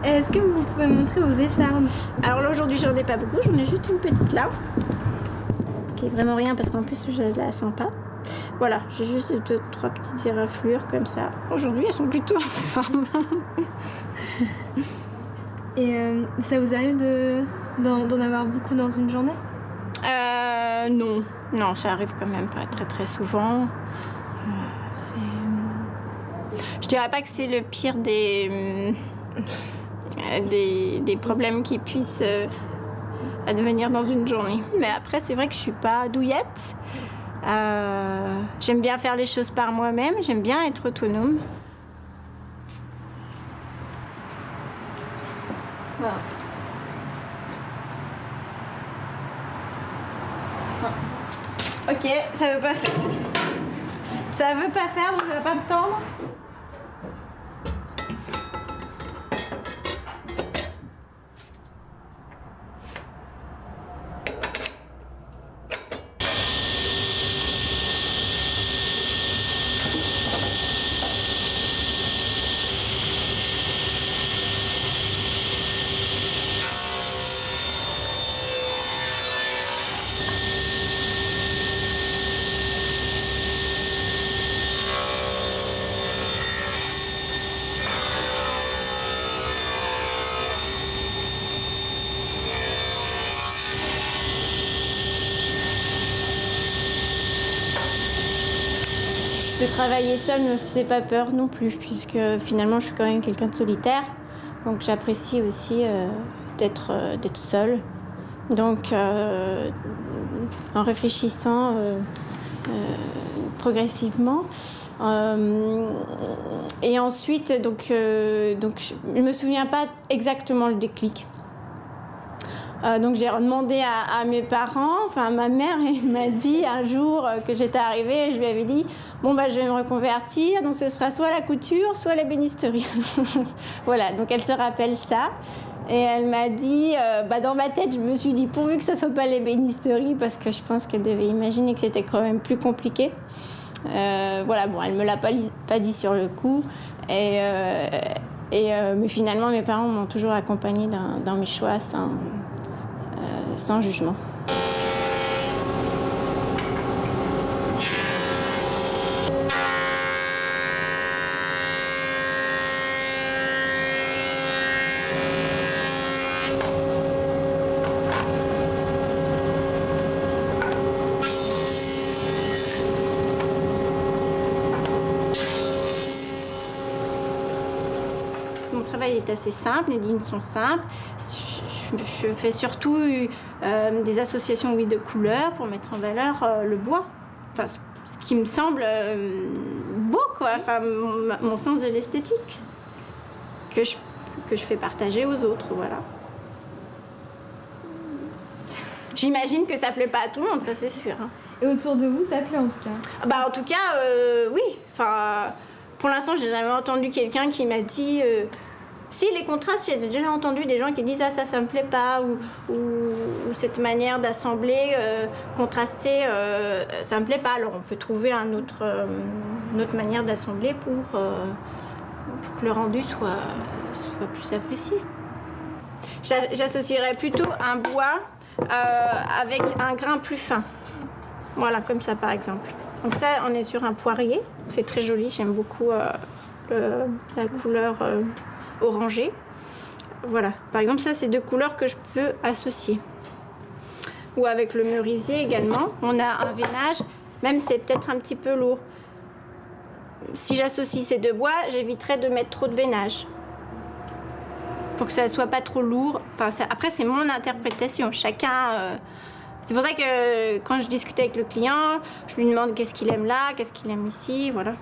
Est-ce que vous pouvez montrer vos échardes? Alors là aujourd'hui j'en ai pas beaucoup, j'en ai juste une petite là. Qui est vraiment rien parce qu'en plus je la sens pas. Voilà, j'ai juste 2-3 petites éraflures comme ça. Aujourd'hui elles sont plutôt en forme. Et ça vous arrive d'en avoir beaucoup dans une journée? Non, ça arrive quand même pas très souvent. Je dirais pas que c'est le pire des problèmes qui puissent advenir dans une journée. Mais après, c'est vrai que je suis pas douillette. J'aime bien faire les choses par moi-même, j'aime bien être autonome. Voilà. Ok, ça veut pas faire. Ça veut pas faire, donc ça va pas me tendre. De travailler seule ne me faisait pas peur non plus, puisque finalement je suis quand même quelqu'un de solitaire. Donc j'apprécie aussi d'être seule. Donc en réfléchissant progressivement. Et ensuite, donc, je ne me souviens pas exactement le déclic. Donc j'ai demandé à mes parents, enfin ma mère, elle m'a dit un jour que j'étais arrivée, je lui avais dit bon bah je vais me reconvertir, donc ce sera soit la couture, soit l'ébénisterie. Voilà, donc elle se rappelle ça. Et elle m'a dit, dans ma tête, je me suis dit pourvu que ça soit pas l'ébénisterie, parce que je pense qu'elle devait imaginer que c'était quand même plus compliqué. Voilà, bon, elle me l'a pas dit sur le coup. Mais finalement, mes parents m'ont toujours accompagnée dans mes choix sans jugement. Mon travail est assez simple, les lignes sont simples. Je fais surtout des associations de couleurs pour mettre en valeur le bois. Enfin, ce qui me semble beau, quoi. Enfin, mon sens de l'esthétique que je fais partager aux autres, voilà. J'imagine que ça plaît pas à tout le monde, ça c'est sûr. Hein. Et autour de vous, ça plaît en tout cas? En tout cas, oui. Enfin, pour l'instant, j'ai jamais entendu quelqu'un qui m'a dit... Si, les contrastes, j'ai déjà entendu des gens qui disent « Ah, ça me plaît pas » ou cette manière d'assembler contrastée, ça me plaît pas. Alors, on peut trouver une autre manière d'assembler pour que le rendu soit plus apprécié. J'associerais plutôt un bois avec un grain plus fin. Voilà, comme ça, par exemple. Donc ça, on est sur un poirier. C'est très joli, j'aime beaucoup la couleur... orangé. Voilà. Par exemple, ça, c'est deux couleurs que je peux associer. Ou avec le merisier également. On a un veinage, même c'est peut-être un petit peu lourd. Si j'associe ces deux bois, j'éviterai de mettre trop de veinage. Pour que ça ne soit pas trop lourd. Enfin, après, c'est mon interprétation. Chacun... C'est pour ça que quand je discute avec le client, je lui demande qu'est-ce qu'il aime là, qu'est-ce qu'il aime ici, voilà.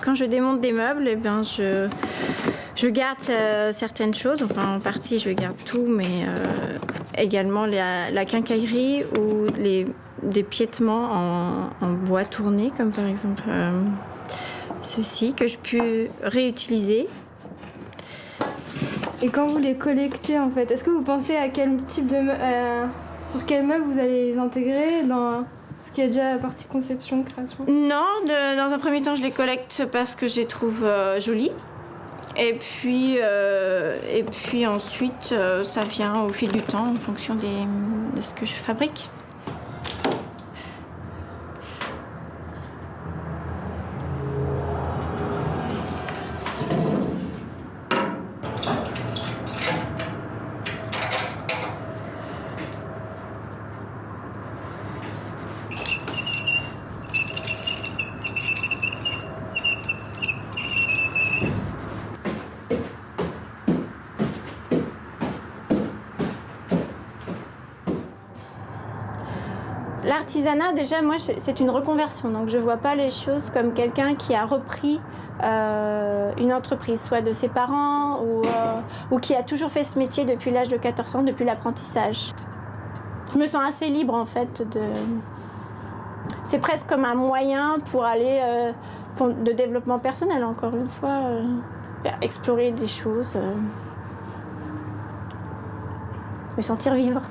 quand je démonte des meubles, eh bien, je garde certaines choses. Enfin, en partie, je garde tout, mais également la quincaillerie ou des piétements en bois tourné, comme par exemple ceci, que je peux réutiliser. Et quand vous les collectez, en fait, est-ce que vous pensez à quel type de sur quel meuble vous allez les intégrer dans ce qui est déjà la partie conception, création? Non, dans un premier temps, je les collecte parce que je les trouve jolies. Et puis ensuite, ça vient au fil du temps en fonction de ce que je fabrique. L'artisanat, déjà, moi, c'est une reconversion. Donc, je ne vois pas les choses comme quelqu'un qui a repris une entreprise, soit de ses parents ou qui a toujours fait ce métier depuis l'âge de 14 ans, depuis l'apprentissage. Je me sens assez libre, en fait. C'est presque comme un moyen pour aller de développement personnel, encore une fois, explorer des choses, me sentir vivre.